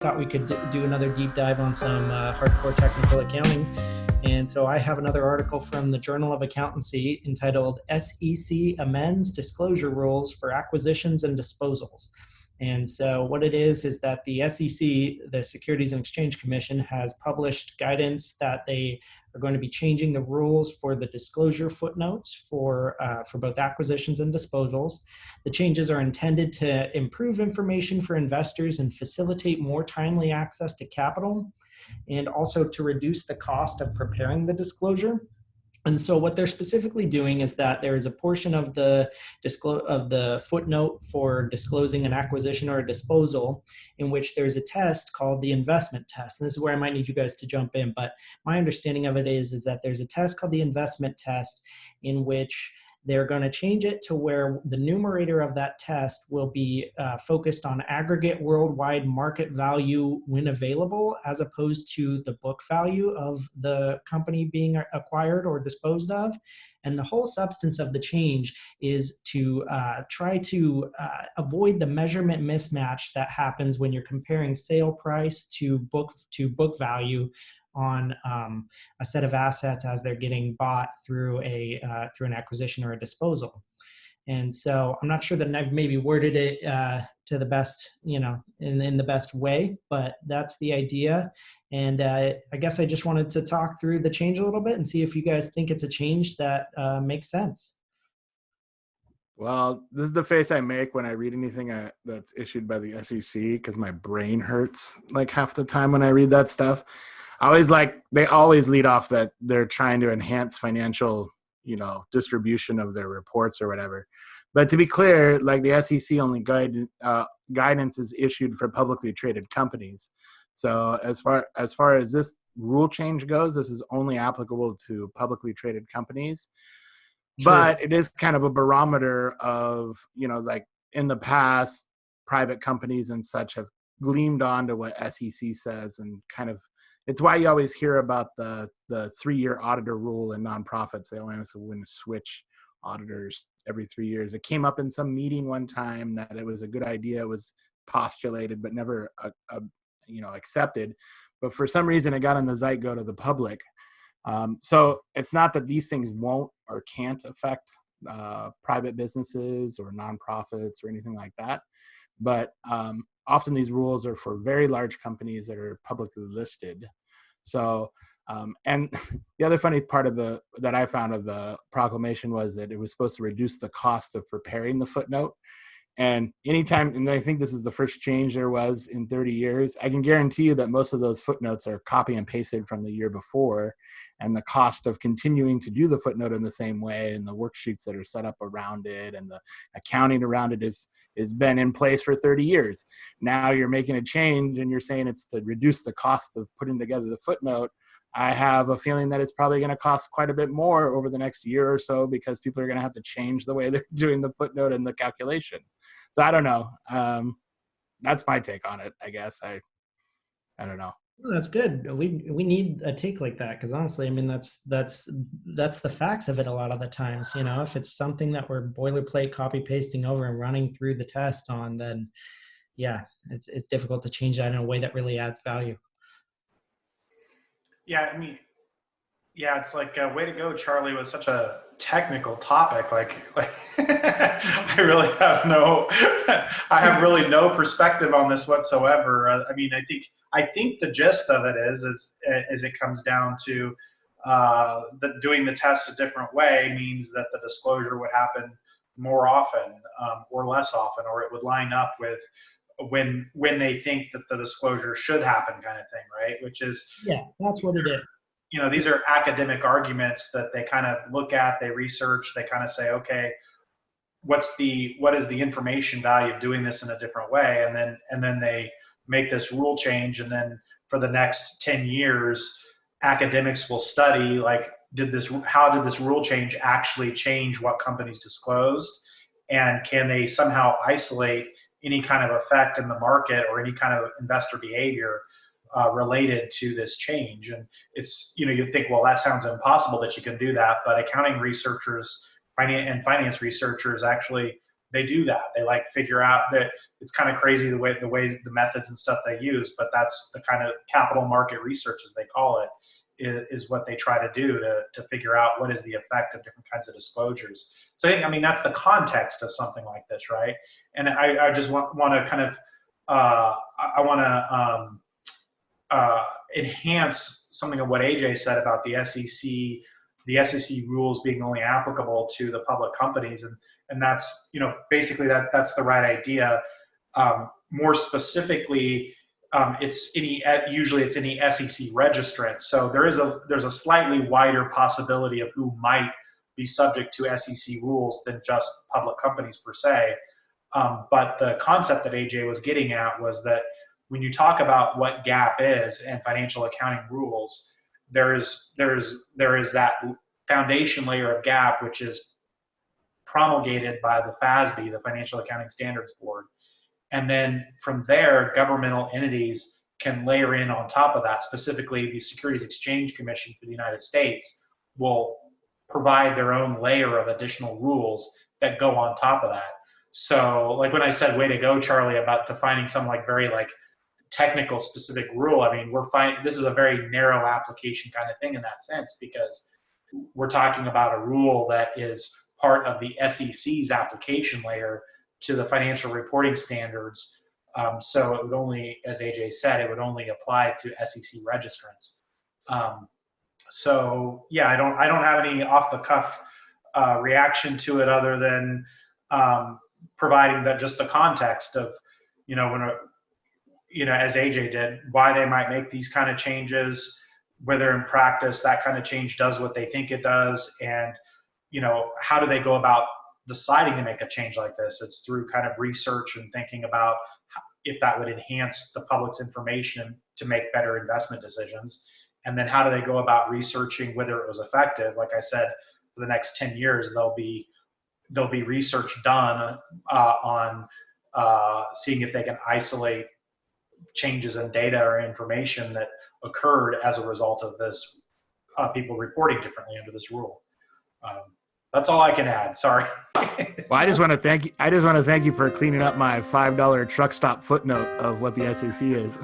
thought we could do another deep dive on some hardcore technical accounting. And so I have another article from the Journal of Accountancy entitled SEC Amends Disclosure Rules for Acquisitions and Disposals. And so what it is that the SEC, the Securities and Exchange Commission, has published guidance that they are going to be changing the rules for the disclosure footnotes for both acquisitions and disposals. The changes are intended to improve information for investors and facilitate more timely access to capital, and also to reduce the cost of preparing the disclosure. And so what they're specifically doing is that there is a portion of the footnote for disclosing an acquisition or a disposal in which there's a test called the investment test. And this is where I might need you guys to jump in, but my understanding of it is that there's a test called the investment test in which they're going to change it to where the numerator of that test will be focused on aggregate worldwide market value when available, as opposed to the book value of the company being acquired or disposed of. And the whole substance of the change is to try to avoid the measurement mismatch that happens when you're comparing sale price to book value on a set of assets as they're getting bought through an acquisition or a disposal. And so I'm not sure that I've maybe worded it to the best, in the best way, but that's the idea. And I guess I just wanted to talk through the change a little bit and see if you guys think it's a change that makes sense. Well, this is the face I make when I read anything that's issued by the SEC, because my brain hurts like half the time when I read that stuff. They always lead off that they're trying to enhance financial, distribution of their reports or whatever. But to be clear, like the SEC only guidance is issued for publicly traded companies. So as far as this rule change goes, this is only applicable to publicly traded companies. True. But it is kind of a barometer of, like in the past, private companies and such have gleamed onto what SEC says, and kind of, it's why you always hear about the 3-year auditor rule in nonprofits. They always want to switch auditors every 3 years. It came up in some meeting one time that it was a good idea. It was postulated, but never, accepted. But for some reason, it got in the zeitgeist of the public. So it's not that these things won't or can't affect private businesses or nonprofits or anything like that. But often these rules are for very large companies that are publicly listed. So, and the other funny part that I found of the proclamation was that it was supposed to reduce the cost of preparing the footnote. And I think this is the first change there was in 30 years, I can guarantee you that most of those footnotes are copy and pasted from the year before. And the cost of continuing to do the footnote in the same way, and the worksheets that are set up around it, and the accounting around it is been in place for 30 years. Now you're making a change and you're saying it's to reduce the cost of putting together the footnote. I have a feeling that it's probably going to cost quite a bit more over the next year or so, because people are going to have to change the way they're doing the footnote and the calculation. So I don't know. That's my take on it, I guess. I don't know. Well, that's good. We need a take like that, because honestly, I mean, that's the facts of it a lot of the times. If it's something that we're boilerplate copy pasting over and running through the test on, then yeah, it's difficult to change that in a way that really adds value. Yeah, I mean, yeah, it's like way to go, Charlie, with such a technical topic. Like I really have I have really no perspective on this whatsoever. I mean, I think the gist of it is it comes down to doing the test a different way means that the disclosure would happen more often or less often, or it would line up with when they think that the disclosure should happen, kind of thing, right? Which is, yeah, that's what it is. These are academic arguments that they kind of look at, they research, they kind of say, okay, what is the information value of doing this in a different way? And then they make this rule change. And then for the next 10 years, academics will study, like, how did this rule change actually change what companies disclosed? And can they somehow isolate any kind of effect in the market or any kind of investor behavior related to this change? And it's, you'd think, well, that sounds impossible that you can do that, but accounting researchers and finance researchers actually they do that. They like figure out that it's kind of crazy the ways, the methods and stuff they use, but that's the kind of capital market research, as they call it, is what they try to do to figure out what is the effect of different kinds of disclosures. So I mean, that's the context of something like this, right? And I just want to kind of, I want to enhance something of what AJ said about the SEC rules being only applicable to the public companies. And that's, basically that's the right idea. More specifically, usually it's any SEC registrant. So there's a slightly wider possibility of who might be subject to SEC rules than just public companies per se. But the concept that AJ was getting at was that when you talk about what GAAP is and financial accounting rules, there is that foundation layer of GAAP, which is promulgated by the FASB, the Financial Accounting Standards Board. And then from there, governmental entities can layer in on top of that. Specifically, the Securities Exchange Commission for the United States will provide their own layer of additional rules that go on top of that. So like when I said, way to go, Charlie, about defining some very technical specific rule, I mean, this is a very narrow application kind of thing in that sense, because we're talking about a rule that is part of the SEC's application layer to the financial reporting standards. So it would only, as AJ said, it would only apply to SEC registrants. So yeah, I don't have any off the cuff reaction to it other than providing that just the context of, as AJ did, why they might make these kind of changes, whether in practice that kind of change does what they think it does, and how do they go about deciding to make a change like this. It's through kind of research and thinking about if that would enhance the public's information to make better investment decisions. And then how do they go about researching whether it was effective? Like I said, for the next 10 years, there'll be research done on seeing if they can isolate changes in data or information that occurred as a result of this, people reporting differently under this rule. That's all I can add. Sorry. Well, I just want to thank you for cleaning up my $5 truck stop footnote of what the SEC is.